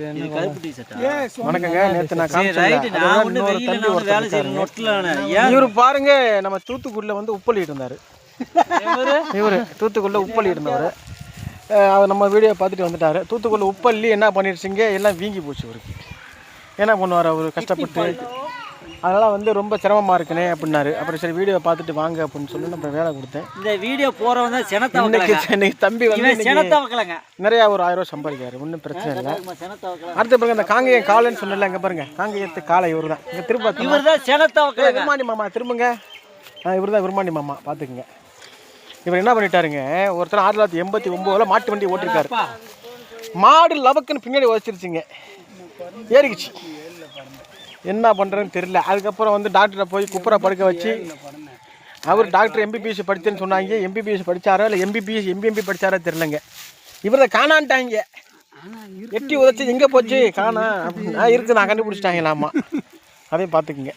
வணக்கங்க. நேற்று நான் இவரு பாருங்க, நம்ம தூத்துக்குடியில் வந்து உப்பள்ளிட்டு இருந்தார். இவர் தூத்துக்குடியில் உப்பள்ளிட்டு இருந்தவர். அவர் நம்ம வீடியோ பார்த்துட்டு வந்துட்டார். தூத்துக்குடியில் உப்பள்ளி என்ன பண்ணிடுச்சிங்க, எல்லாம் வீங்கி போச்சு. அவருக்கு என்ன பண்ணுவார், அவர் கஷ்டப்பட்டு அதெல்லாம் வந்து ரொம்ப சிரமமாக இருக்குனே அப்படின்னாரு. அப்புறம் சரி வீடியோ பார்த்துட்டு வாங்க அப்படின்னு சொல்லி நம்ம வேலை கொடுத்தேன். இந்த வீடியோ போகிறவங்க இன்னைக்கு தம்பி வந்து நிறையா ஒரு 1000 ரூபா சம்பாதிக்காரு, ஒன்றும் பிரச்சனை இல்லை. அடுத்த பாருங்க, இந்த காங்கேயம் காலைன்னு சொன்னல, இங்கே பாருங்க, காங்கேயத்து காலை இவர் தான். இங்கே திரும்ப விருமாண்டி மாமா திரும்புங்க. இவர் தான் விருமாண்டி மாமா, பார்த்துக்குங்க. இவர் என்ன பண்ணிட்டாருங்க, ஒருத்தர் 1989 மாட்டு வண்டி ஓட்டிருக்காரு. மாடு லவக்குன்னு பின்னாடி உதச்சிருச்சுங்க, ஏறிக்குச்சு. என்ன பண்ணுறதுன்னு தெரியல. அதுக்கப்புறம் வந்து டாக்டரை போய் குப்புரை படுக்க வச்சு, அவர் டாக்டர் எம்பிபிஎஸ் படித்தேன்னு சொன்னாங்க. எம்பிபிஎஸ் படித்தாரோ இல்லை எம்பிஎம்பி படித்தாரோ தெரிலங்க. இவரை காணான்ட்டாங்க. எட்டி உதச்சி எங்கே போச்சு காணா இருக்குது, நான் கண்டுபிடிச்சிட்டாங்களாமா. அதையும் பார்த்துக்குங்க.